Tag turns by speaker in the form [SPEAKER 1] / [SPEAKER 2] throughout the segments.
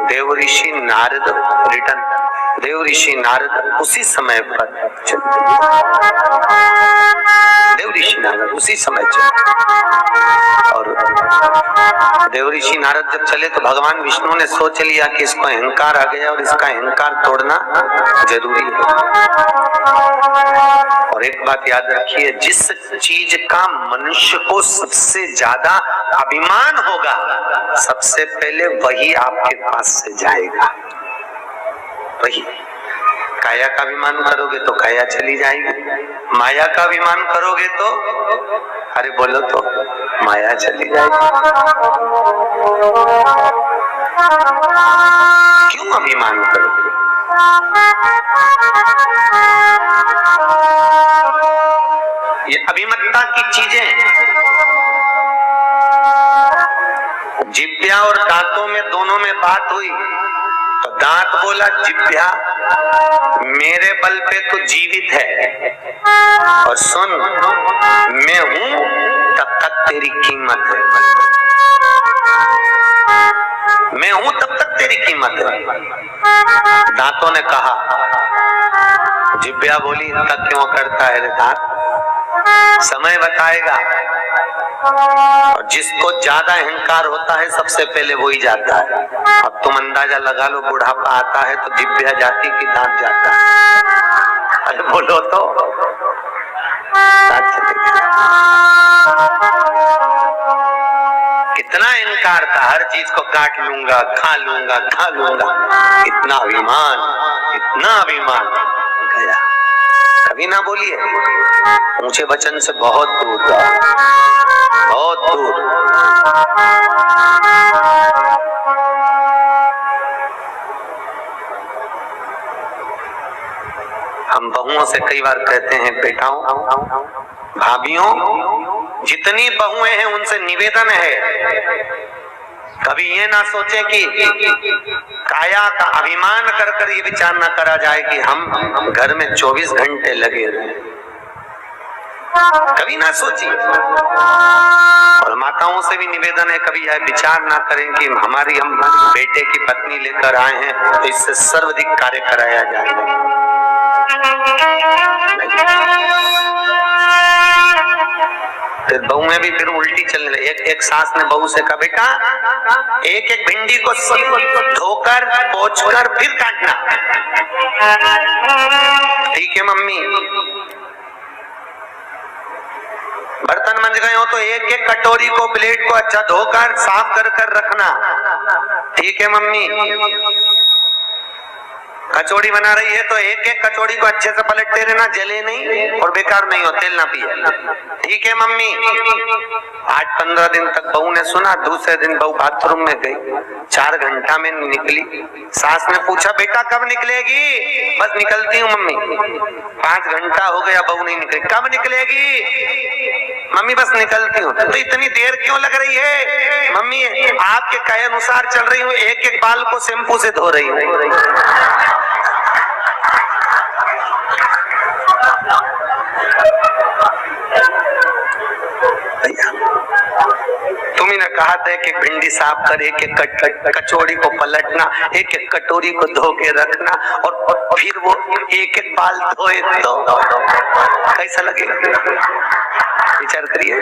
[SPEAKER 1] देव ऋषि Narad return, देव ऋषि नारद उसी समय पर चलते, देव ऋषि नारद उसी समय चले। और देव ऋषि नारद जब चले तो भगवान विष्णु ने सोच लिया कि इसको अहंकार आ गया और इसका अहंकार तोड़ना जरूरी है। और एक बात याद रखिए, जिस चीज का मनुष्य को सबसे ज्यादा अभिमान होगा, सबसे पहले वही आपके पास से जाएगा। वही काया का अभिमान करोगे तो काया चली जाएगी, माया का अभिमान करोगे तो अरे बोलो तो माया चली जाएगी। क्यों अभिमान करोगे? ये अभिमत्ता की चीजें, जिभ्या और दांतों में दोनों में बात हुई तो दांत बोला जिभ्या मेरे बल पे तो जीवित है, और सुन मैं हूं तब तक तेरी कीमत है, मैं हूं तब तक तेरी कीमत है। दांतों ने कहा, जिभ्या बोली तक क्यों करता है रे दांत, समय बताएगा। और जिसको ज्यादा अहंकार होता है सबसे पहले वही जाता है। अब तुम अंदाजा लगा लो, बुढ़ापा आता है तो जिभ्या जाती कि दांत जाता है? अरे बोलो तो कितना अहंकार था, हर चीज को काट लूंगा, खा लूंगा, खा लूंगा, इतना अभिमान, इतना अभिमान गया। कभी ना बोलिए, ऊंचे वचन से बहुत दूर जाओ, बहुत दूर। हम बहुओं से कई बार कहते हैं, बेटाओं भाभियों, जितनी बहुएं हैं उनसे निवेदन है, कभी ये ना सोचे कि काया का अभिमान कर कर ये विचार ना करा जाए कि हम घर में 24 घंटे लगे रहे, कभी ना सोचिए। और माताओं से भी निवेदन है, कभी यह विचार ना करें कि हमारी हम बेटे की पत्नी लेकर आए हैं तो इससे सर्वाधिक कार्य कराया जाए। फिर बहू में भी फिर उल्टी चलने लगी। एक सास ने बहू से कहा, बेटा एक एक भिंडी को धोकर पोंछकर फिर काटना। ठीक है मम्मी। बर्तन मंज गए हो तो एक एक कटोरी को, प्लेट को अच्छा धोकर साफ कर कर रखना। ठीक है मम्मी। कचौड़ी बना रही है तो एक एक कचौड़ी को अच्छे से पलटते रहना, जले नहीं और बेकार नहीं हो, तेल ना पिए। ठीक है मम्मी। 8-15 दिन तक बहू ने सुना। दूसरे दिन बहू बाथरूम में गई, 4 घंटा में निकली। सास ने पूछा, बेटा कब निकलेगी? बस निकलती हूँ मम्मी। 5 घंटा हो गया, बहू नहीं निकली। कब निकलेगी? मम्मी बस निकलती हूँ। तो इतनी देर क्यों लग रही है? मम्मी आपके कहे अनुसार चल रही हूँ, एक एक बाल को शैम्पू से धो रही हूँ। तुम्ही ने कहा था कि भिंडी साफ कर, एक एक कचौड़ी को पलटना, एक एक कटोरी को धो के रखना, और फिर वो एक एक बाल धोए तो कैसा लगेगा? विचार करिए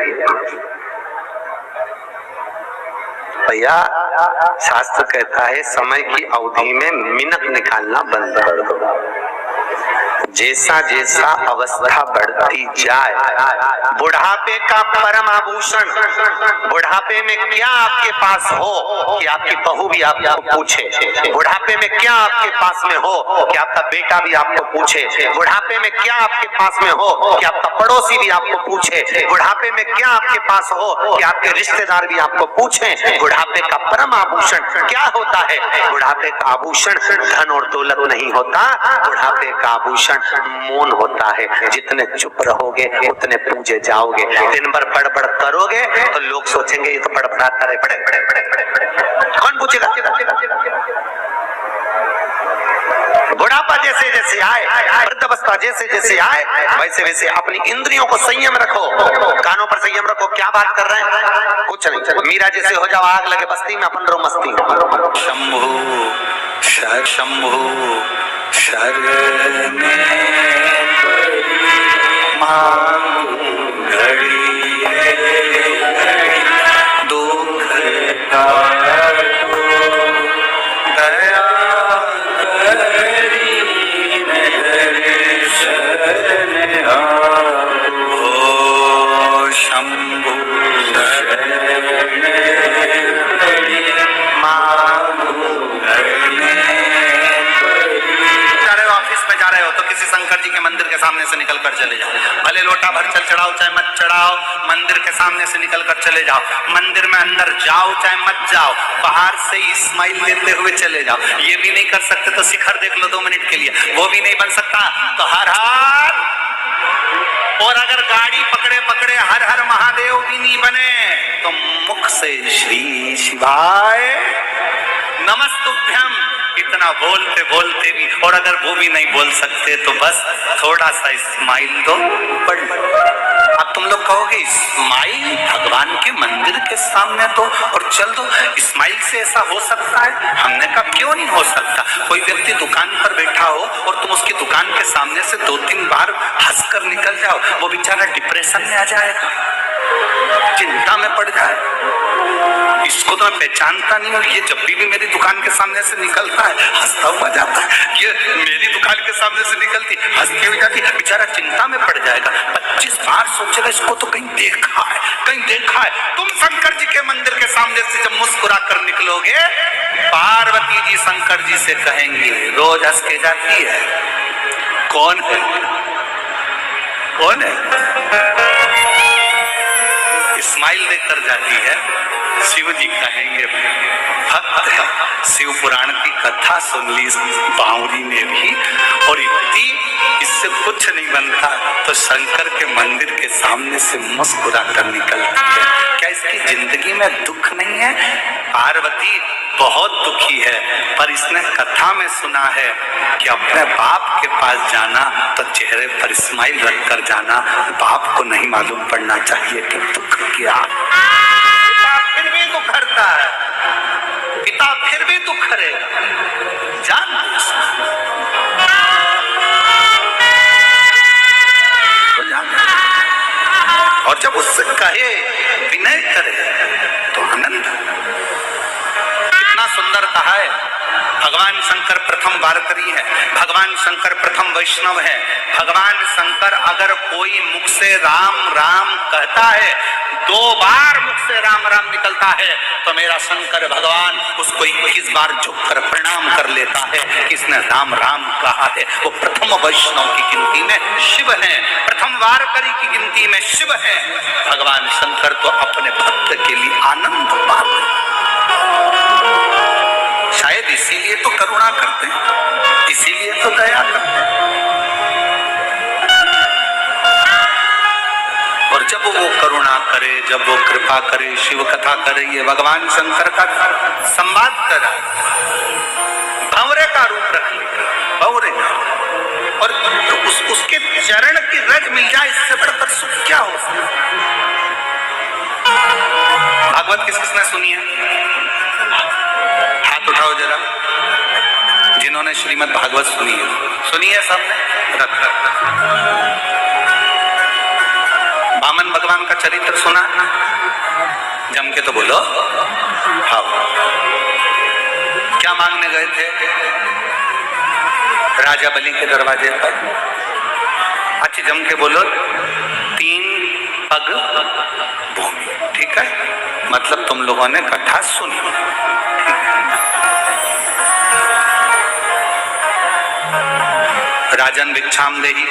[SPEAKER 1] भैया। शास्त्र कहता है समय की अवधि में मिनट निकालना बंद कर दो। जैसा जैसा अवस्था बढ़ती जाए, बुढ़ापे का परम आभूषण, बुढ़ापे में क्या आपके पास हो कि आपकी बहू भी आपको पूछे, बुढ़ापे में क्या आपके पास में हो कि आपका बेटा भी आपको पूछे, बुढ़ापे में क्या आपके पास में हो कि आपका पड़ोसी भी आपको पूछे, बुढ़ापे में क्या आपके पास हो कि आपके रिश्तेदार भी आपको पूछे। बुढ़ापे का परम आभूषण क्या होता है? बुढ़ापे का आभूषण धन और दौलत नहीं होता, बुढ़ापे का आभूषण मौन होता है। जितने चुप रहोगे उतने पूजे जाओगे। दिन भर बड़बड़ करोगे तो लोग सोचेंगे ये तो बड़बड़ाता रहे, बड़े बड़े बड़े बड़े। कौन पूछेगा? बुढ़ापा जैसे जैसे आए, वृद्धावस्था जैसे जैसे आए, वैसे वैसे अपनी इंद्रियों को संयम रखो, कानों पर संयम रखो। क्या बात कर रहे हैं? कुछ नहीं। मीरा जैसे हो जाओ, आग लगे बस्ती में, अपन रहो मस्ती में। शंभू शंभु शरण मांगू घड़ी दुख दया करी ओ शंभु जा रहे हो तो किसी शंकर जी के मंदिर के सामने से निकल कर चले जाओ, भले लोटा भर चल चढ़ाओ चाहे मत चढ़ाओ, मंदिर के सामने से निकल कर चले जाओ, मंदिर में अंदर जाओ चाहे मत जाओ, बाहर से स्माइल देते हुए चले जाओ। ये भी नहीं कर सकते तो शिखर देख लो 2 मिनट के लिए, वो भी नहीं बन सकता तो हर हर, और अगर गाड़ी पकड़े पकड़े हर हर महादेव भी नहीं बने तो मुख से श्री शिवाय नमस्तुभ्यम इतना बोलते बोलते भी, और अगर वो भी नहीं बोल सकते तो बस थोड़ा सा स्माइल दो पढ़ लो। अब तुम लोग कहोगे स्माइल भगवान के मंदिर के सामने तो और चल दो, स्माइल से ऐसा हो सकता है? हमने कहा क्यों नहीं हो सकता। कोई व्यक्ति दुकान पर बैठा हो और तुम उसकी दुकान के सामने से 2-3 बार हंसकर निकल जाओ, वो बेचारा डिप्रेशन में आ जाएगा, चिंता में पड़ जाए। इसको तो मैं पहचानता नहीं हूँ, ये जब भी मेरी दुकान के सामने से निकलता है हंसता हुआ जाता है, ये मेरी दुकान के सामने से निकलती हंसती हुई जाती, बेचारा चिंता में पड़ जाएगा। 25 बार सोचेगा इसको तो कहीं देखा है, कहीं देखा है। तुम शंकर जी के मंदिर के सामने से जब मुस्कुरा कर निकलोगे, पार्वती जी शंकर जी से कहेंगी रोज हंस के जाती है, कौन है कौन है, स्माइल देकर जाती है। शिव जी कहेंगे भक्त है, शिव पुराण की कथा सुन ली बावरी ने भी, और इतनी इससे कुछ नहीं बनता तो शंकर के मंदिर के सामने से मुस्कुरा कर निकलती है। क्या इसकी जिंदगी में दुख नहीं है? पार्वती बहुत दुखी है, पर इसने कथा में सुना है कि अपने बाप के पास जाना तो चेहरे पर स्माइल रख कर जाना, बाप को नहीं मालूम पड़ना चाहिए कि दुख क्या। पिता फिर भी दुख करता है, पिता फिर भी दुख करेगा, जान तो जान। और जब उससे कहे विनय करे तो आनंद। कितना सुंदर कहा है, भगवान शंकर प्रथम वारकरी है, भगवान शंकर प्रथम वैष्णव है। भगवान शंकर अगर कोई मुख से राम राम कहता है, 2 बार मुख से राम राम निकलता है तो मेरा शंकर भगवान उसको 21 बार झुककर प्रणाम कर लेता है कि इसने राम राम कहा है। वो प्रथम वैष्णव की गिनती में शिव है, प्रथम वारकरी की गिनती में शिव है। भगवान शंकर तो अपने भक्त के लिए आनंद पाते, शायद इसीलिए तो करुणा करते हैं, इसीलिए तो दया करते हैं। और जब वो करुणा करे, जब वो कृपा करे, शिव कथा करे, ये भगवान शंकर का संवाद करा, भंवरे का रूप रख लिया, भंवरे का, और उसके चरण की रज मिल जाए, इससे बढ़कर सुख क्या हो सकता। भागवत किस किसने सुनी है? हाथ उठाओ जरा, जिन्होंने श्रीमद् भागवत सुनी है सबने? रख। वामन भगवान का चरित्र सुना? जम के तो बोलो। हाँ, क्या मांगने गए थे? राजा बलि के दरवाजे पर। अच्छा, जम के बोलो, 3 पग भूमि। ठीक है, मतलब तुम लोगों ने कथा सुनी। राजन भिक्षाम देहि,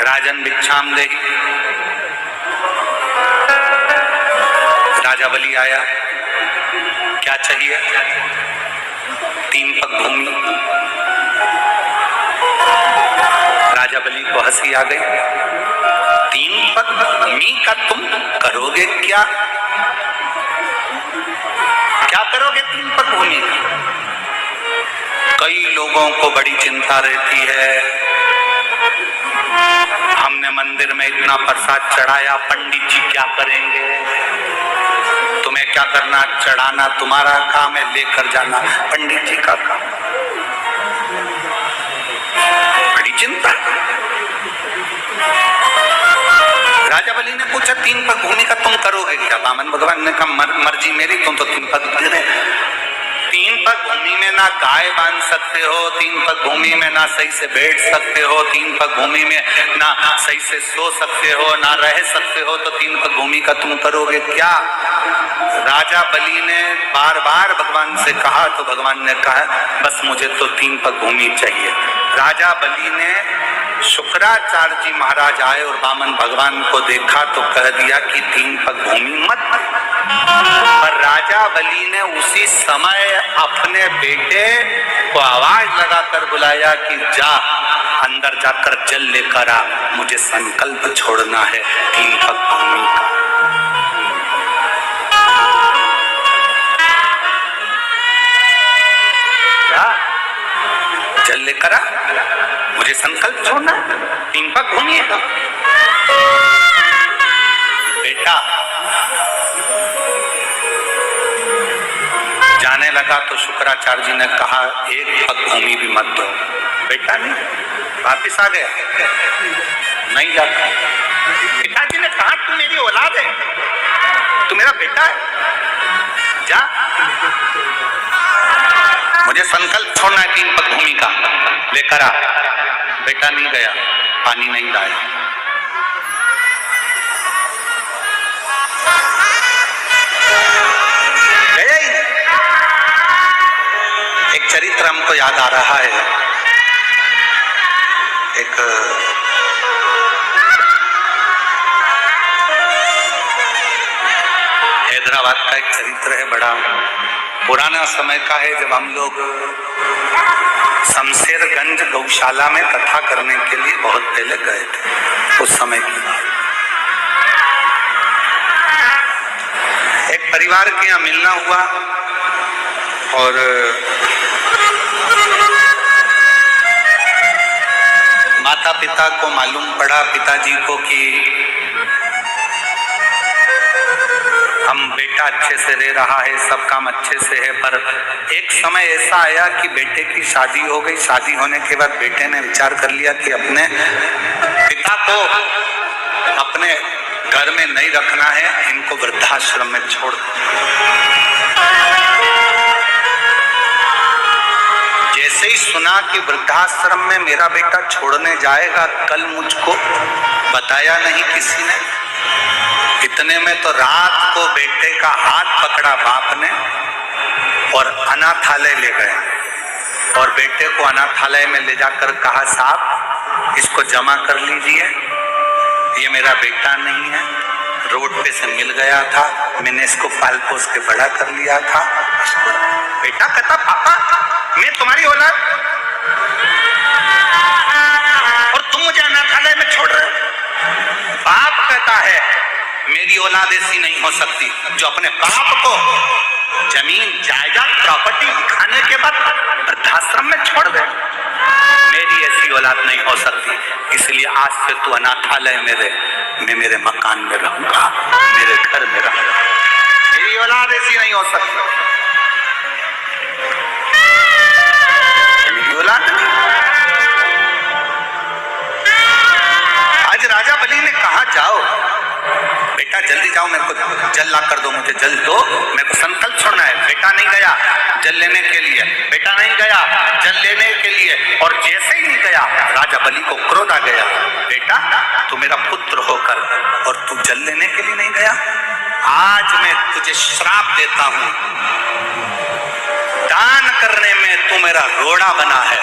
[SPEAKER 1] राजन भिक्षाम देहि। राजा बलि आया, क्या चाहिए? 3 पग भूमि। राजा बलि को हंसी आ गई, 3 पग भूमि का तुम करोगे क्या? क्या करोगे 3 पग भूमि का? कई लोगों को बड़ी चिंता रहती है, हमने मंदिर में इतना प्रसाद चढ़ाया, पंडित जी क्या करेंगे?
[SPEAKER 2] तुम्हें क्या करना, चढ़ाना तुम्हारा काम है, लेकर जाना पंडित जी का काम। बड़ी चिंता। राजा बलि ने पूछा 3 पग भूमि का तुम करोगे क्या? वामन भगवान ने कहा मर्जी मेरी, तुम तो 3 पग दे रहे। 3 पग भूमि में ना गाय बांध सकते हो, 3 पग भूमि में ना सही से बैठ सकते हो, 3 पग भूमि में ना सही से सो सकते हो, ना रह सकते हो, तो 3 पग भूमि का तुम करोगे क्या? राजा बलि ने बार बार भगवान से कहा तो भगवान ने कहा बस मुझे तो 3 पग भूमि चाहिए। राजा बलि ने, शुक्राचार्य जी महाराज आए और वामन भगवान को देखा तो कह दिया कि 3 पग भूमि मत। पर राजा बलि ने उसी समय अपने बेटे को आवाज लगाकर बुलाया कि जा अंदर जाकर जल लेकर आ, मुझे संकल्प छोड़ना है 3 पग भूमि का। जल लेकर आ, मुझे संकल्प छोड़ना 3 पग भूमि का। बेटा जाने लगा तो शुक्राचार्य जी ने कहा 1 पग भूमि भी मत दो। बेटा नहीं, वापिस आ गया, नहीं जाता। पिताजी ने कहा तू मेरी औलाद है, तू मेरा बेटा है, जा, मुझे संकल्प छोड़ना है 3 पग भूमि का, लेकर आ। बेटा नहीं गया, पानी नहीं लाया। गया ही। एक चरित्र हमको याद आ रहा है, एक हैदराबाद का एक चरित्र है, बड़ा पुराना समय का है, जब हम लोग शमशेरगंज गौशाला में कथा करने के लिए बहुत पहले गए थे। उस समय की एक परिवार के यहाँ मिलना हुआ और माता पिता को मालूम पड़ा, पिताजी को, कि हम बेटा अच्छे से रह रहा है, सब काम अच्छे से है, पर एक समय ऐसा आया कि बेटे की शादी हो गई। शादी होने के बाद बेटे ने विचार कर लिया कि अपने पिता को अपने घर में नहीं रखना है, इनको वृद्धाश्रम में छोड़। जैसे ही सुना कि वृद्धाश्रम में मेरा बेटा छोड़ने जाएगा, कल मुझको बताया नहीं किसी ने। इतने में तो रात को बेटे का हाथ पकड़ा बाप ने और अनाथालय ले गए और बेटे को अनाथालय में ले जाकर कहा साहब इसको जमा कर लीजिए, ये मेरा बेटा नहीं है, रोड पे से मिल गया था, मैंने इसको पाल पोस के बड़ा कर लिया था। बेटा कहता पापा मैं तुम्हारी औलाद और तुम मुझे अनाथालय में छोड़ रहे हो। बाप कहता है मेरी औलाद ऐसी नहीं हो सकती जो अपने बाप को जमीन जायदाद प्रॉपर्टी दिखाने के बाद वृद्धाश्रम में छोड़ दे। मेरी ऐसी औलाद नहीं हो सकती, इसलिए आज से तू अनाथालय में रह, मैं मेरे मकान में रहूंगा, मेरे घर में रहूंगा। मेरी औलाद ऐसी नहीं हो सकती, मेरी औलाद नहीं। आज राजा बलि ने कहा जाओ बेटा जल्दी जाओ, मेरे को जल ला कर दो, मुझे जल दो, मेरे को संकल्प छोड़ना है। बेटा नहीं गया जल लेने के लिए, बेटा नहीं गया जल लेने के लिए, और जैसे ही नहीं गया राजा बलि को क्रोध आ गया, बेटा तू मेरा पुत्र होकर और तू जल लेने के लिए नहीं गया, आज मैं तुझे श्राप देता हूं, दान करने में तू मेरा रोड़ा बना है,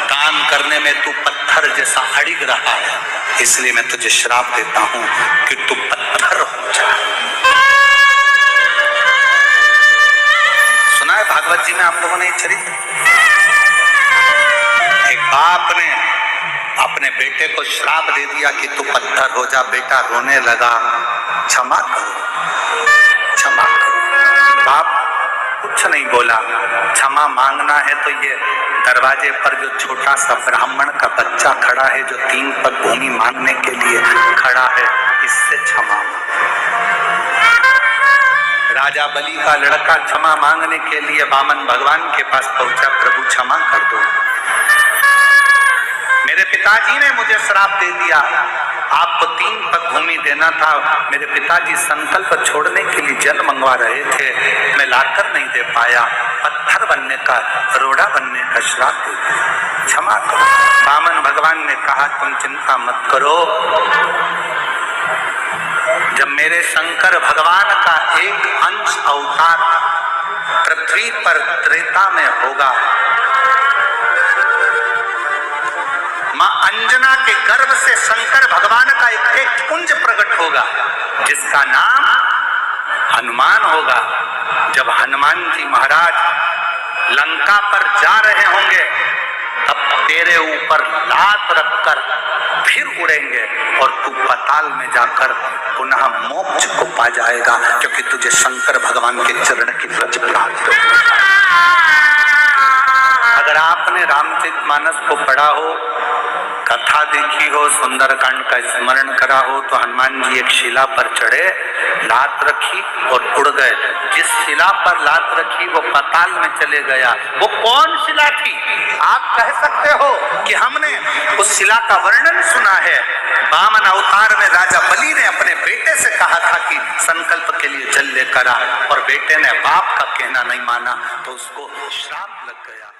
[SPEAKER 2] दान करने में तू पत्थर जैसा अड़िग रहा है, इसलिए मैं तुझे श्राप देता हूं कि तू पत्थर हो जा। सुना है भागवत जी में आप लोगों ने ये चरित्र? एक बाप ने अपने बेटे को श्राप दे दिया कि तू पत्थर हो जा। बेटा रोने लगा, क्षमा करो क्षमा करो। बाप कुछ नहीं बोला। क्षमा मांगना है तो ये दरवाजे पर जो छोटा सा ब्राह्मण का बच्चा खड़ा है, जो 3 पग भूमि मांगने के लिए खड़ा है, इससे क्षमा। राजा बलि का लड़का क्षमा मांगने के लिए वामन भगवान के पास पहुंचा, प्रभु क्षमा कर दो, मेरे पिताजी ने मुझे श्राप दे दिया, आपको 3 पग भूमि देना था, मेरे पिताजी संकल्प छोड़ने के लिए जल मंगवा रहे थे, मैं लाकर नहीं दे पाया, पत्थर बनने का, रोड़ा बनने का श्राप दे दिया, क्षमा करो। वामन भगवान ने कहा तुम चिंता मत करो, जब मेरे शंकर भगवान का एक अंश अवतार पृथ्वी पर त्रेता में होगा, मां अंजना के गर्भ से शंकर भगवान का एक पुंज प्रकट होगा जिसका नाम हनुमान होगा। जब हनुमान जी महाराज लंका पर जा रहे होंगे तब तेरे ऊपर लात रखकर फिर उड़ेंगे और तू पाताल में जाकर पुनः मोक्ष को पा जाएगा, क्योंकि तुझे शंकर भगवान के चरण की व्रज प्राप्त हो। अगर आपने रामचरितमानस को पढ़ा हो, कथा देखी हो, सुंदरकांड का स्मरण करा हो, तो हनुमान जी एक शिला पर चढ़े, लात रखी और उड़ गए। जिस शिला पर लात रखी वो पाताल में चले गया। वो कौन शिला थी? आप कह सकते हो कि हमने उस शिला का वर्णन सुना है। वामन अवतार में राजा बलि ने अपने बेटे से कहा था कि संकल्प के लिए जल लेकर आ, और बेटे ने बाप का कहना नहीं माना तो उसको श्राप लग गया।